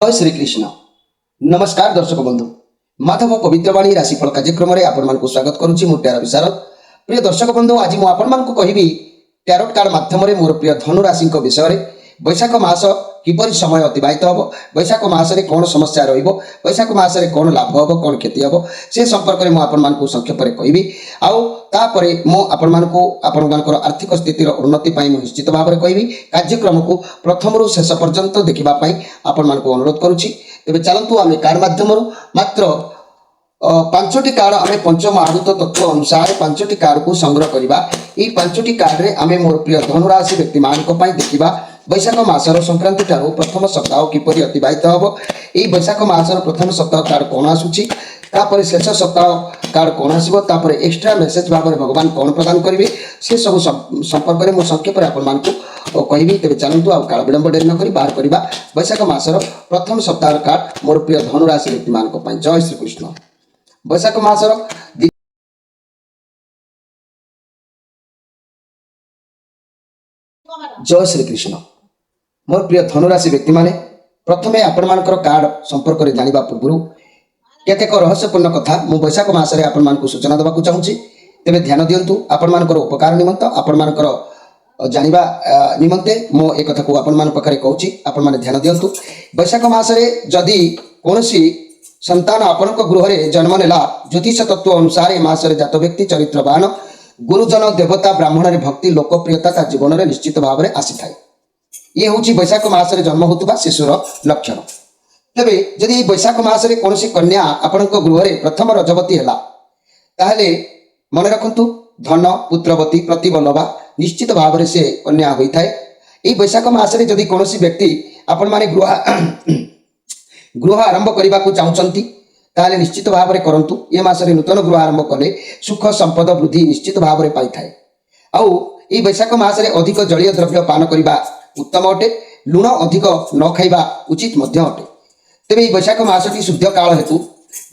जय श्री कृष्ण। नमस्कार दर्शक बंधु, माधव पवित्रवाणी राशिफल कार्यक्रम में आपण मानक स्वागत करुच्ची। मु टैरो विशारद। प्रिय दर्शक बंधु, आज मु आपण मानक कहिबी टैरोट कार्ड माध्यम मोर प्रिय धनु राशि विषय में बैशाख मास किपरि समय अतिबाहित हम, बैशाख मासरे कौन समस्या रहिबो, बैशाख मासरे कौन लाभ हम कौन क्षति हम से संपर्क में मुझे संक्षेप में कहबी। आउ तापरे मु आपण मानकर आर्थिक स्थितिर उन्नति पाई निश्चित भाव में कहबी। कार्यक्रम को प्रथम रु शेष पर्यंत देखा आपण मानक अनुरोध करुच्ची। तेबे चलतु आम कार्ड माध्यम मात्र पांचटी कार्ड आम पंचम आहुत तत्व अनुसार पांचटी कार्ड को संग्रह करवा। ये पांचटी कार्ड रे आम मोर प्रिय धनुराशि व्यक्ति मानक देखा बैशाख मासर संक्रांति ठारू प्रथम सप्ताह किपरि अतिबाहित हम। ये बैशाख मासर प्रथम सप्ताह कार्ड कौन आसूची, तापर शेष सप्ताह कार्ड कौन आसो, तापर एक्सट्रा मेसेज भाव में भगवान कौन प्रदान करेंगे से सब संपर्क में मुझे संक्षेप में आपण कहबी। तेज चलतु आ काल विलंब डेरी नक बाहर करवा बैशाख मासर प्रथम सप्ताह कार्ड मोर प्रिय धनुराशि व्यक्ति मानक। जय श्री कृष्ण। बैशाख मासर जय श्री कृष्ण। मोर प्रिय धनुराशि व्यक्ति माने प्रथमे आपण मानकर कार्ड संपर्क में जानिबा पूर्व केतेक रहस्यपूर्ण कथा मु बैशाख मासरे आपण मानक सूचना देवाक चाहूँगी। तेबे ध्यान दियंतु। आपण मानकर उपकार निमंत आपण मानकर जानिबा निमंते मो एक कथा को आपण मान पाखरे कहूची, आपण माने ध्यान दियंतु। बैशाख मासरे जदि कोनोसी संतान आपणक गृह रे जन्म नेला, ज्योतिष तत्व अनुसार मासरे जात व्यक्ति चरित्रवान गुरुजन देवता ब्राह्मण रे भक्ति लोकप्रियता का जीवन में निश्चित भाव में आसी थाए। ये हूँ बैशाख मासरे जन्म होता शिशुर लक्षण। तेबे जदि बैशाख मासरे कोनोसी कन्या आपणक गृह रे प्रथम रजवती हैला ताहले मन रखंतु धन पुत्रवती प्रतिबलवा निश्चित भाव में से कन्या होता है। ये बैशाख मासरे जदि कोनोसी व्यक्ति आपण माने गृह आरंभ करने को चाहूँगी ताहले निश्चित भाव में करंतु। ये मासरे नूतन गृह आरंभ कले सुख संपद वृद्धि निश्चित भाव में पाई थाए। आउ ये बैशाख मासरे अधिक जलीय द्रव्य पान करने उत्तम अटे, लुण अधिक न खाइबा उचित मध्य अटे। तेबे ये बैशाख मासटी शुद्ध काल हेतु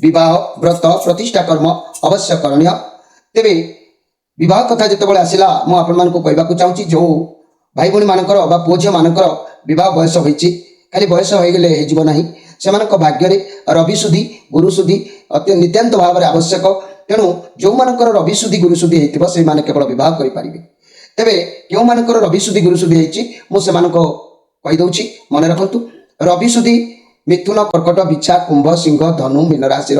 विवाह व्रत प्रतिष्ठा कर्म अवश्य करणीय। तेबे विवाह कथा जितेबाला आसला मु आपण मानक कहवाक चाहूँगी, जो भाई भौणी मानकर बा पुओ झियो मानकर विवाह बयस होइछि, खाली बयस होइगले हेजिबो नाही, सेमानक भाग्य रे रवि शुद्धि गुरु शुद्धि अत्यंत नित्यांत भाव में आवश्यक। तेणु जो मानकर रवि शुद्धि गुरु शुद्धि हेतिबो से माने केवल विवाह करि पारिबे। तेबे केउ मानकर रवि शुद्धि गुरु शुद्धि हेछि मु सेमानको कहि दउछि, मन रखंतु। रवि शुद्धि मिथुन कर्कट बिच्छा कुंभ सिंह धनु मीन राशि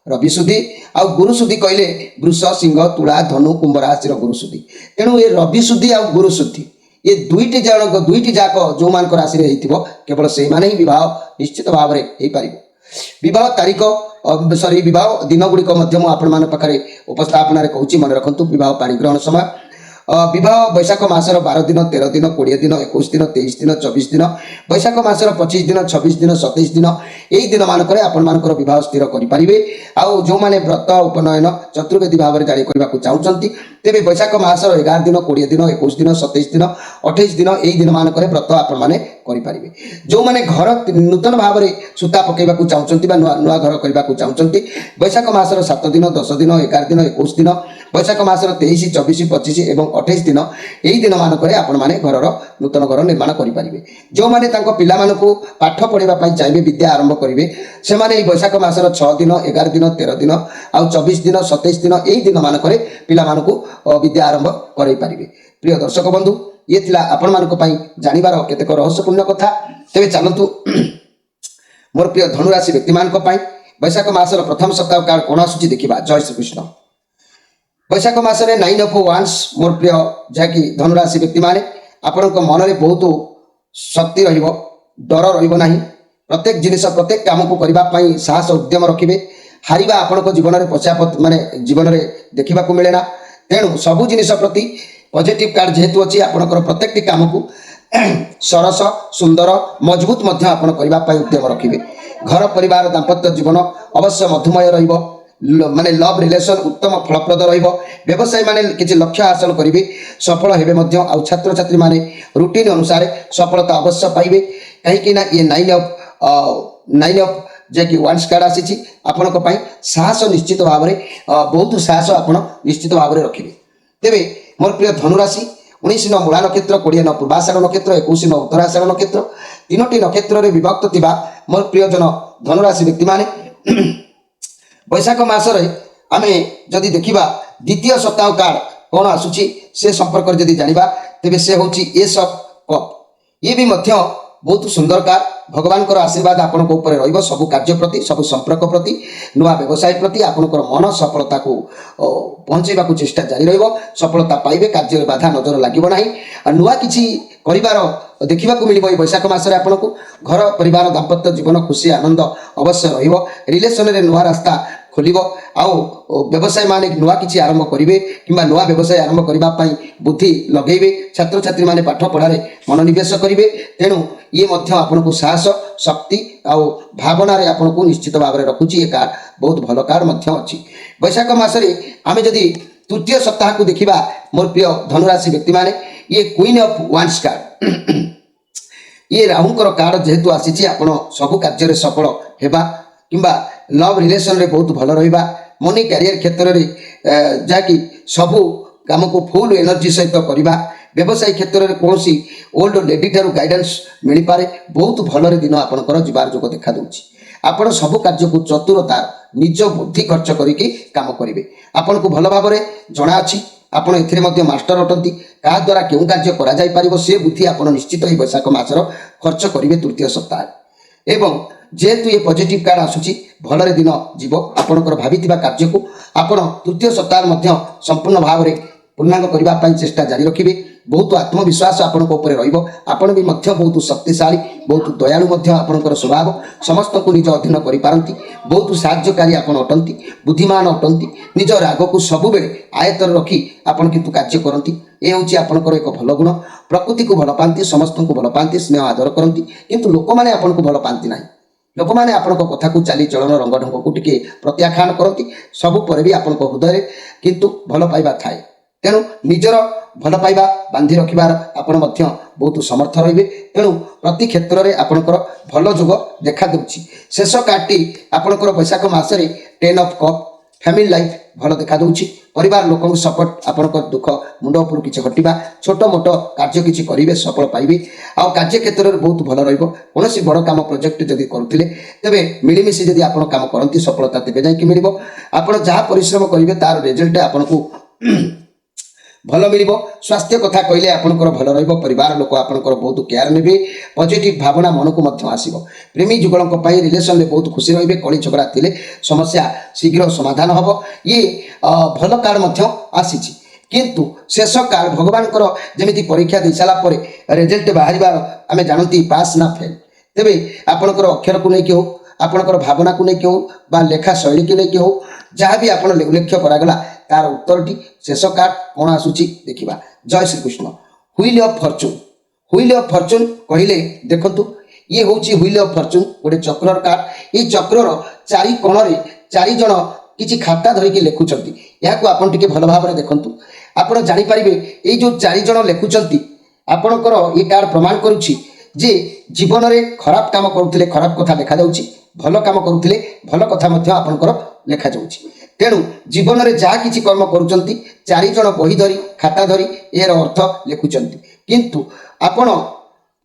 रवि शुद्धि, आ गुरु शुद्धि कहले वृष सिंह तुला धनु कुंभ राशि गुरु शुद्धि। तेणु ये रवि शुद्धि आ गुरु शुद्धि ये दुईटी जाक जो मान राशि रे हेतिबो केवल से माने ही विवाह निश्चित भाव में हो पारिबो। विवाह तारीख सॉरी विवाह दिन गुड़िक आपण मान पाखरे उपस्थापन रे कहूची, मन रखंतु। विवाह पाणी ग्रहण समय विवाह बैशाख मासर 12 दिन 13 दिन 20 दिन 21 दिन 23 दिन 24 दिन बैशाख मासर 25 दिन 26 दिन 27 दिन यही दिन मानक आपण मानकर विवाह स्थिर करें। आउ जो माने व्रत उपनयन चतुर्वेदी भाव में जारी करने को चाहूँगी तेरे बैशाख मासर 11 दिन 20 दिन 21 दिन 27 दिन 28 दिन यही दिन मानक व्रत आपण मैंने करें। जो मैंने घर नूतन भाव में सूता पकड़ा चाहूँगी नुआ घर करने को चाहूँगी बैशाख मासर 7 दिन 10 दिन 11 दिन 21 दिन बैशाख मासर 23 24 25 एवं 28 दिन यही दिन मानक आपण मैंने घर नूतन घर निर्माण करें। जो मैंने पिला पाठ पढ़ाई चाहिए विद्या आरंभ करेंगे से मैंने बैशाख मासर 6 दिन 11 दिन 13 दिन आउ 24 दिन 27 दिन यही दिन मानक पिला विद्या आरंभ करें पारे। प्रिय दर्शक बंधु, ये थिला आपण मानक पई जानिबार केतेक रहस्यपूर्ण कथा। तेबे चलतु मोर प्रिय धनुराशि व्यक्ति मानक पई बैशाख मासर प्रथम सप्ताह कार्ड कोन आसुची देखिबा। जय श्री कृष्ण। बैशाख मासरे 9 ऑफ वांस मोर प्रिय जाकी धनुराशि व्यक्ति माने आपनक मन रे बहुत शक्ति रहिबो, डर रहिबो नाही। प्रत्येक जिनिस प्रत्येक काम को करबा पई साहस उद्यम रखिबे। हारिबा आपनक जीवन रे पछापत माने जीवन रे देखिबा को मिले ना। तेणु सबु जिनिस प्रति पॉजिटिव कार्ड जेहेतु अच्छी आपनकर प्रत्येक काम को सरस सुंदर मजबूत मध्य आपण करबा पई उद्यम रखिबे। घर परिवार दाम्पत्य जीवन अवश्य मधुमय रहिबो, माने लव रिलेशन उत्तम फलप्रद रहिबो। व्यवसाय माने किछि लक्ष्य हासिल करिवे, सफल हेबे मध्य। आ छात्र छात्री माने रूटीन अनुसार सफलता अवश्य पाइबे। कहीं कि ना ये 9 ऑफ जे वांस कार्ड आसी आपनक पई साहस निश्चित भाव में बहुत साहस आपण निश्चित भाव में रखिबे। तेबे मोर प्रिय धनुराशि 19 न मूला नक्षत्र 20 न पूर्वाषाढ़ नक्षत्र 21 न उत्तराषाढ़ नक्षत्र तीनोटी नक्षत्र विभक्त थिबा मोर प्रियजन धनुराशि व्यक्ति माने बैशाख मासरे आमे जदि देखिबा द्वितीय सप्ताह कार्ड कौन आसुची से संपर्क जदि जानिबा तेबे से होची एस ऑफ कप ये भी मध्य बहुत सुंदर कार्ड भगवान आशीर्वाद आपण ऊपर रहिबो सब कार्य प्रति सब संपर्क प्रति नुआ व्यवसाय प्रति आपण मन सफलता को पहुंचेबा को चेष्टा जारी रहिबो सफलता पाइबे कार्य बाधा नजर लागिबो नाही नुआ किछि करिवार देखिबा को मिलिबो बैशाख मासरे आपण को घर परिवार दाम्पत्य जीवन खुशी आनंद अवश्य रहिबो रिलेशन रे नुआ रास्ता खोलिबो आउ व्यवसाय माने नुआ किछि आरंभ करिवे किंबा नुआ व्यवसाय आरंभ करिबा पई बुद्धि लगेइबे छात्र छात्री माने पाठ पढ़ारे मनोनिवेश करिवे तेणु ये मध्य आपन को साहस शक्ति आउ भावना रे आपन को निश्चित भाव रे रखुची ये कार्ड बहुत भलो कार्ड मध्य अछि बैशाख मासरे आमे जदि तृतीय सप्ताह को देखिबा मोर प्रिय धनुराशि व्यक्ति माने ये क्वीन ऑफ वांड्स कार्ड ये राहुंकर कार्ड जेहेतु आसीची आपन सब कार्य रे सफल हेबा किंबा लव रिलेशन रे बहुत भल रहिबा मनी कैरियर क्षेत्र रे जाकी सबु काम को फुल एनर्जी सहित करबा व्यवसाय क्षेत्र रे कोनसी ओल्ड लेडी थारु गाइडेंस मिली पारे बहुत भल दिन आपनकर जीवार जोग देखा दउची आपण सब कार्य को चतुरता निज बुद्धि खर्च करिके काम करिवे आपण को भल भाबरे जणा अछि आपण एथिरे मध्ये मास्टर अटंती का द्वारा केउ कार्य करा जाय पारिबो से बुद्धि आपण निश्चित ही बैशाख मासर खर्च करिवे तृतीय सप्ताह एवं जेहेतु ये पॉजिटिव कार्ड आसुची भलरे दिन जीव आपणकर भाविथिबा कार्य को आपण तृतीय सप्ताह मध्य संपूर्ण भाव में पूर्णांग करबा पई चेष्टा जारी रखिबे बहुत आत्मविश्वास आपण को ऊपर रहिबो आपण भी मध्य बहुत शक्तिशाली बहुत दयालु मध्य आपणकर स्वभाव समस्त को निज अधीन करि पारंती बहुत सहायकारी आपण अटंती बुद्धिमान अटंती निज राग को सब बेले आयतर रखी आपण किंतु कार्य करंती ए होची आपणकर एक भल गुण प्रकृति को भल पांती समस्त को भल पांती स्नेह आदर करंती किंतु लोक माने आपण को भल पांती नाही लोक मैंने आपण कथा को चाली चलन रंग ढंग को टिके प्रत्याख्यान करती सबु पर भी आपण हृदय किंतु भल पाइबा थाए तेणु निजर भल पाइबा बांधि रखिबार आपण मध्य बहुत समर्थ रहिबे तेणु प्रति क्षेत्र में आपणकर भल जोग देखा देउछि शेष कार्डटी आपणकर बैशाख मासरे 10 ऑफ कप फैमिली लाइफ भल देखा दउछि परिवार लोक सपोर्ट आपणकर दुख मुंड उपर किछि हटिबा छोट मोट कार्य किछि करिवे सफल पाइबे आ कार्य क्षेत्र में बहुत भल रहिबो कोनोसी बड़ काम प्रोजेक्ट जदि करूथिले तबे मिलिमिशि जदि आपण काम करंती सफलता तेबे जाय कि मिलिबो आपण जहा परिश्रम करिवे तार रिजल्ट आपण को भल मिलिबो स्वास्थ्य कथा कहले आपणकर भल रहिबो परिवार लोक आपणकर बहुत केयर नेबे पॉजिटिव भावना मन को मध्य आसीबो प्रेमी जुगलक पई रिलेशन में बहुत खुशी रहिबे कଳି झगड़ा थिले समस्या शीघ्र समाधान हबो ये भल कार्ड मध्य आसीछि किंतु शेष कार्ड भगवान जमिति परीक्षा दे साला परे रिजल्ट बाहरिबार आमे जानती पास ना फेल तेबे आपणकर अक्षर को नहीं हो आपणकर भावना को नहीं हो बा लेखा शैली को नहीं हो जहाँ भी आपण उल्लेख करागला तार उत्तरटी शेष कार्ड कौन आसुची देखिबा जय Shri Krishna wheel of Fortune कहले देखंतु ये होची व्हील ऑफ फॉर्चून गोटे चक्रर कार्ड ये चक्रर चारि कोण रे चारि जण किछि खाता धरिके लेखुचंती या को आपण टिके भल भाबरे देखंतु आपण जानि परिबे ए जो चारि जण लेखुचंती आपणकर ये कार्ड प्रमाण करूची जे जीवन रे खराब काम करूथिले खराब कथा देखा जाउची भल काम करूथिले भल कथा मध्य आपणकर लेखा जाउची तेणु जीवन में जहाँ किसी कर्म करुचंती चारि जण बही धरी खाता धरी यार अर्थ लिखुचंती किंतु आपण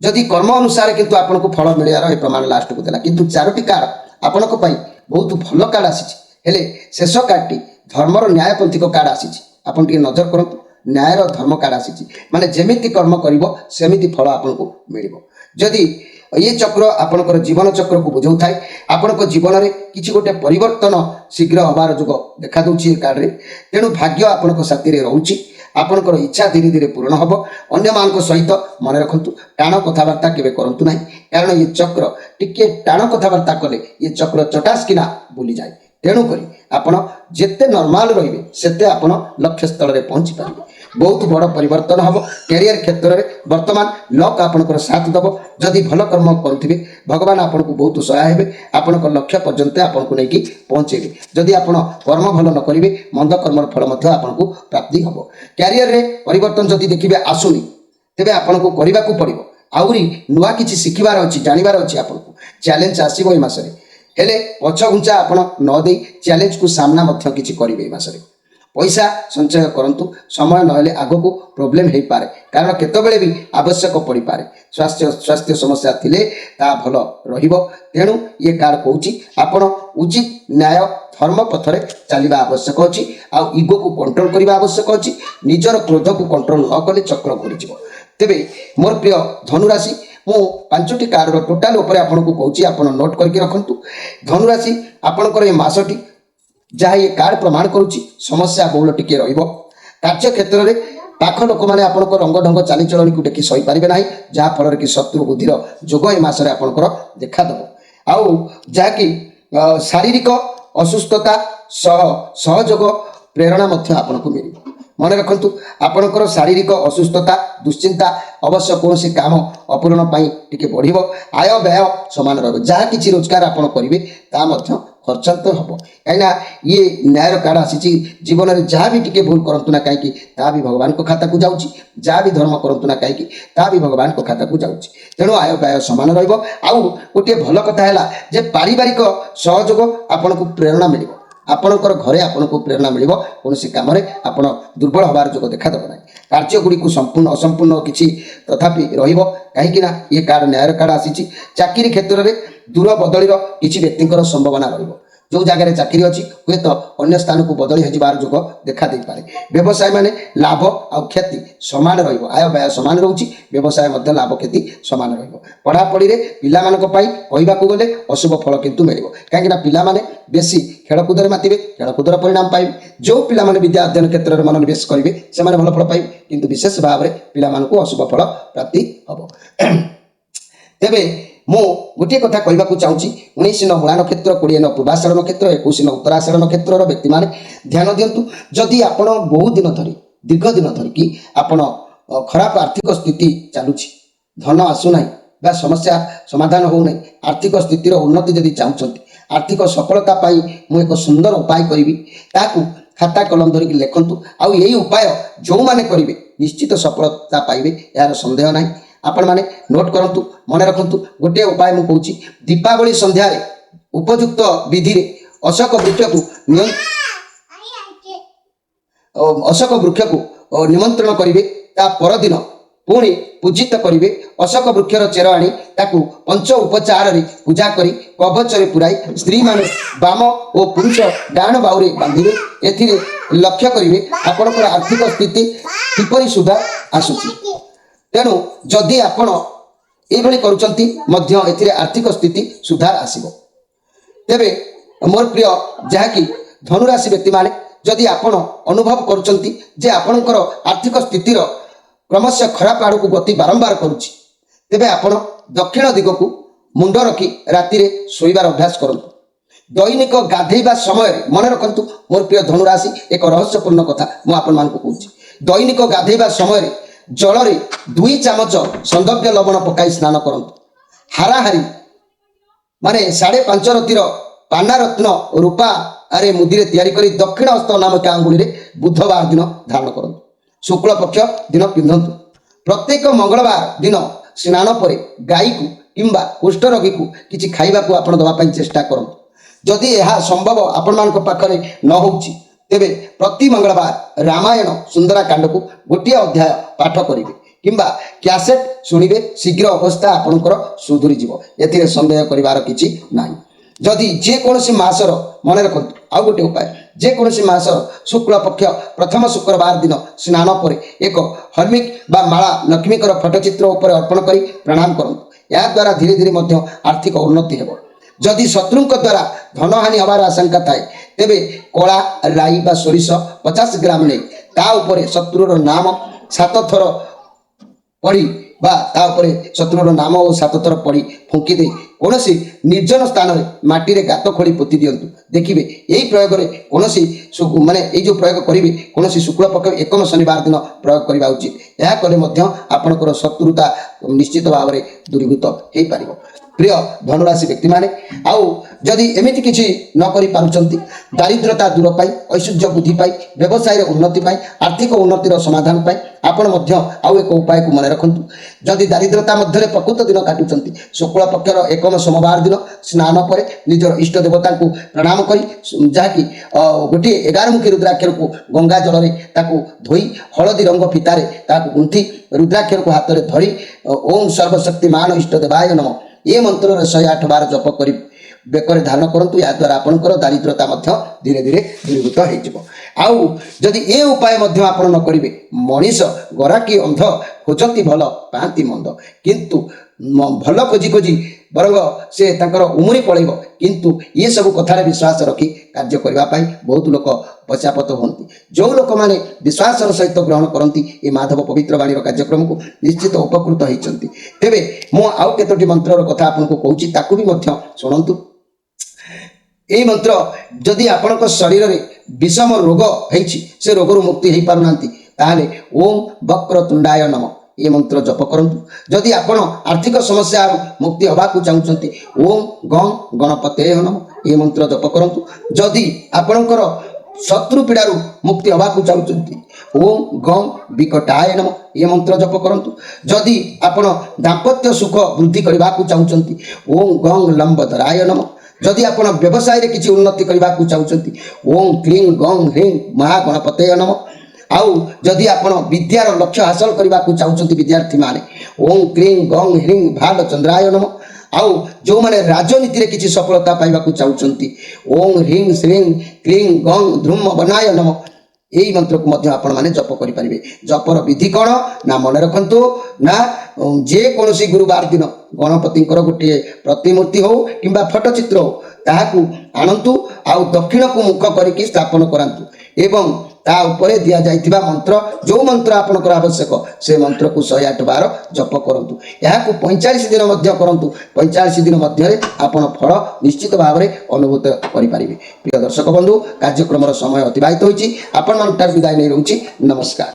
जदि कर्म अनुसार किंतु आपण को फल मिलियार प्रमाण लास्ट को देला किंतु चारोटी कार्ड आपण को पई बहुत भल कार्ड आसीछि हेले शेष कार्डटी धर्मर न्यायपंथिक कार्ड आसीछि आपण टिके नजर करंतु न्यायर धर्म कार्ड आसीछि माने जेमिति कर्म करिवो सेमिति फल आपण को मिलिबो जदि ये चक्र आपणकर जीवन चक्र को बुझाऊ थाए आपणक जीवन में किसी गोटे परिवर्तन शीघ्र हबार जोग देखा दूची कार्ड रे तेणु भाग्य आपणक साथी रे रहउची आपणकर इच्छा धीरे धीरे पूर्ण हम अन्य मान सहित मन रखु टाण कथबार्ता केवे करंतु नाही कारण ये चक्र टिके टाण कथबार्ता कले ये चक्र चटास किना बुली जाए तेणु करी आपण जेते नॉर्मल रहिबे सेते आपण लक्ष्य स्थल रे पहुंची पारिबे बहुत बड़ परिवर्तन हम कैरियर क्षेत्र में वर्तमान लक आपणकर साथ दब जदि भल कर्म करुथिबे भगवान आपन को बहुत सहाय हेबे आपणकर लक्ष्य पर्यंत आपन को नेकी पहुंचेबे जदि आपण कर्म भल न करिवे मंद कर्मर फल मध्य आपन को प्राप्ति हबो कैरियर रे परिवर्तन जदि देखिबे आसुनी तेबे आपन को करिबा को पड़िबो आउरी नुआ किछि सिखिबार अछि जानिबार अछि आपन को चैलेंज आसीबो ए मासरे हेले पछ घुंचा आपन न दे चैलेंज को सामना मध्य किछि करिवे ए मासरे पैसा संचय करंतु समय नहले आगको प्रोब्लेम हो पारे कारण केतबेले भी आवश्यक पड़ी पारे स्वास्थ्य स्वास्थ्य समस्या थिले ता भल रहिबो तेणु ये कार्ड कहूची आपण उचित न्याय धर्म पथरे चलवा आवश्यक अछि आ इगो को कंट्रोल करबा आवश्यक अछि निजर क्रोध को कंट्रोल न कले चक्र घुरी जिवो तेबे मोर प्रिय धनुराशि मु पांचटी कार्ड रो टोटल ऊपर आपन को कहूची आपण नोट करके रखंतु धनुराशि आपनकर ए मासटी जहाँ ये कार्ड प्रमाण करुच्ची समस्या बहुल टिके रहिबो कार्य क्षेत्र में पाख लोक मैंने आपंक रंग ढंग चालीचलन को देखी सही पारे ना जहाँ फल कि शत्रु बुद्धिर जोग ए मसरे आपंकर देखा आउ जहाँकि शारीरिक असुस्थता सहयोग प्रेरणा आपको मिल मन रखु आपणकर शारीरिक असुस्थता दुश्चिंता अवश्य कौन काम अपूरण टिके बढ़ आय व्यय सामान रहा जहाँ कि रोजगार आप करेंगे खर्च तो हम कहीं ये न्यायर कार्ड आसी जीवन में जहाँ भी टिके भूल करूँ ना कहीं ता भी भगवान को खाता को जाऊँगी जहाँ भी धर्म करूँ ना कहीं ता भी भगवान को खाता को जाऊँगी तेणु आय व्यय सामान रहा गोटे भल कथा है पारिवारिक सहयोग आपन को प्रेरणा मिल आपणकर घरे आपन को प्रेरणा मिल कौन कम आप दुर्बल हबार जो देखादेव ना कार्यगुड़ी को संपूर्ण असंपूर्ण किसी तथापि रहीकि ये कार्ड न्यायर कार्ड आसी चाकरी क्षेत्र में दूर बदली किसी व्यक्ति संभावना रही जो जगह चाकरी अच्छी हे तो अन्य स्थान को बदली होबार जोग देखा दे पारे व्यवसाय माने लाभ आ क्षति सामान रहिबो आय व्यय सामान रहउची व्यवसाय मध्य लाभ क्षति सामान रहिबो पढ़ापढ़ी रे पिला मानक पाई कहबाकू गले अशुभ फल किंतु मिलिबो काहेकि ना पिला माने बेसी खेलकूद रे मातिबे खेलकूदर परिणाम पाइबे जो पिला माने विद्या अध्ययन क्षेत्र में मनोनिवेश करेंगे से भल फल पाइबे किंतु विशेष भाव में पिला मानकू अशुभ फल प्राप्ति हबो तेबे मु गोटे कथा कहवाक चाहूँगी 19 न मूला नक्षत्र 20 न पूर्वाषाढ़ नक्षत्र 21 न उत्तराषाढ़ नक्षत्र व्यक्ति माने ध्यान दिंतु जदि आपण बहुत दिन धरी दीर्घ दिन धरिकी आपण खराब आर्थिक स्थिति चलुची धन आसुना बा समस्या समाधान होना आर्थिक स्थितिर उन्नति जदि चाहते आर्थिक सफलता पाई मु एक सुंदर उपाय करी ताकू खाता कलम धरिक लिखंतु आउ यही उपाय जो माने करेंगे निश्चित सफलता पाइबे यार संदेह नहीं आपण माने नोट करंतु मन रखंतु गोटे उपाय मु कहूची दीपावली संध्या रे उपयुक्त विधि रे अशोक वृक्ष को निमंत्रण करिवे ता परदिन पुणी पूजित करिवे अशोक वृक्षर चेर आनी ताकू पंच उपचार रे पूजा करी कवच रे पुराई स्त्री माने बाम और पुरुष डाण बाउरे बांधिवे एथिरे लक्ष्य करिवे आपनकर आर्थिक स्थिति किपरि सुधार आसुची तेणु जदि आपण ये करुँच आर्थिक स्थिति सुधार आसो तेबे मोर प्रिय जहाँकि धनुराशि व्यक्ति माने जदि आपण अनुभव करुँचे आपणकर आर्थिक स्थितिर क्रमश खराब आड़ को गति बारंबार करुच्ची तेबे आपण दक्षिण दिग को मुंड रखी राति शोबार अभ्यास करूँ दैनिक गाधेवा समय मन रखु मोर प्रिय धनुराशि एक रहस्यपूर्ण कथा मुझे कहूँ दैनिक गाधेवा समय जल रे 2 चामच संदव्य लवण पकाई स्नान करंतु हाराहारी माने 5.5 रतिर पाना रत्न रूपा अरे मुदिरे तैयारी करी दक्षिण हस्त नामक आंगुली रे बुधवार दिन धारण करंतु शुक्ल पक्ष दिन पिंधंतु प्रत्येक मंगलवार दिन स्नान पर गाई को किंबा कुष्ठ रोगी को किछि खाइबा को आपण दवा पई चेष्टा करंतु जदि यह संभव आपण मान पाखरे न होउची तेबे प्रति मंगलवार रामायण सुंदराकांड को गोटे अध्याय पाठ करेंगे किंबा कैसेट शुणिबे शीघ्र अवस्था आपणकर सुधुरी जीव एथिरे संदेह करिवार किछि नाही जदि जेकोसी मासर मन रखंतु आउ गोटे उपाय जेकोसी मासर शुक्ल पक्ष प्रथम शुक्रवार दिन स्नान पर एक हर्मिक बा माला लक्ष्मीकर फोटोचित्र उपर अर्पण करी प्रणाम करंतु या द्वारा धीरे धीरे मध्य आर्थिक उन्नति हेबो जदि शत्रुंक द्वारा धनहानि हबार आशंका थाए तेबे कला राई बा सोरिष 50 ग्राम नहीं ता उपरे शत्रुर नाम 7 थर पढ़ी बा ता उपरे शत्रुर नाम और 7 थर पढ़ी फुंकी दे कोनोसी निर्जन स्थान रे माटी रे गात खोली पोती दियंतु देखिबे एई प्रयोग रे कोनोसी माने एई जो प्रयोग करिवे कोनोसी शुक्ल पक्ष एकम शनिवार दिन प्रयोग करिबा उचित या कले मध्य आपनकर शत्रुता निश्चित भाव रे दूरीभूत हेई पारिबो प्रिय धनुराशि व्यक्ति माने आउ जदि एमिति किछि न करि पारुचंती दारिद्रता दूर पाई ऐश्वर्य बुद्धि पाई व्यवसाय उन्नति पाई आर्थिक उन्नतिर समाधान पाई आपण मध्य आउ एक उपाय को मन रखंतु जदि दारिद्रता मध्य प्रकृत दिन काटुचंती शुक्ल पक्षर एकम सोमवार दिन स्नान पर निजर इष्ट देवता को प्रणाम करी जहाँकि गोटे 11 मुखी रुद्राक्षर को गंगा जल में ताकू धोई हलदी रंग फितारे ताकू गुंथि रुद्राक्षर को हाथ में धरी ओम सर्वशक्तिमान इष्ट देवाय नमः ये मंत्र 108 बार जप करी बेकर धारण करंतु या द्वारा आपनकर दारिद्रता मध्य धीरे धीरे दूरीभूत हो आउ जदि ए उपाय मध्य आपण न करिवे मनीष गराकी अंध खोजती भल पाती मंद किंतु भल खोजी खोजी बरंग से तांकर उमुरी पड़ेब किंतु ये सब कथार विश्वास रखी कार्य करने बहुत लोक पश्चापत होती जो लोक मैंने विश्वास सहित ग्रहण करती ये माधव पवित्र वाणी कार्यक्रम को निश्चित उपकृत होती तेरे मु आउ केतोटी मंत्र कथा आपको कहूँ ताकू भी शुणु यही मंत्र जदि आपण शरीर में विषम रोग से रोग मुक्ति हो पारना ताहले ओम वक्रतुंडाय नमः ये मंत्र जप करंतु जदि आपण आर्थिक समस्या मुक्ति हवाकू चाहते ओम गं गणपते नमः ये मंत्र जप करंतु जदि आपणकर शत्रु पीड़ारू मुक्ति हवाकू चाहते ओम गं विकटाय नमः ये मंत्र जप करंतु जदि आपण दाम्पत्य सुख वृद्धि करने को चाहते ओम गं लंबोदराय नमः जदि आपण व्यवसाय रे किछि उन्नति करने को चाहते ओम क्लीं गं ह्रीं महागणपते नमः आउ जदि आपण विद्यार लक्ष्य हासिल करने को चाहते विद्यार्थी माने ओम क्लीं गं ह्रीं भालचंद्राय नमः आउ जो माने राजनीति रे किछि सफलता पाइबा को चाहते ओम ह्रीं श्रीं क्लीं गं ध्रुम बनाय नमः यही मंत्र को मध्य आपण माने जप करि परिबे जपर विधि कौन ना मन रखंतु ना जे कोनोसी गुरुवार दिन गणपति गोटे प्रतिमूर्ति हो किंबा फोटोचित्र हो ताहाकू आणंतु आउ दक्षिण को मुख करिकी स्थापन करांतु एवं ता उपरे दिया जाइथिबा मंत्र जो मंत्र आपनकर आवश्यक से मंत्र को 108 बार जप करंतु याकू 45 दिन मध्य करंतु 45 दिन मध्य आपण फल निश्चित भाव में अनुभूत करि परिबे प्रिय दर्शक बंधु कार्यक्रम समय अतिबाहित होइछि आपण मानटार विदाय नै रहउछि नमस्कार।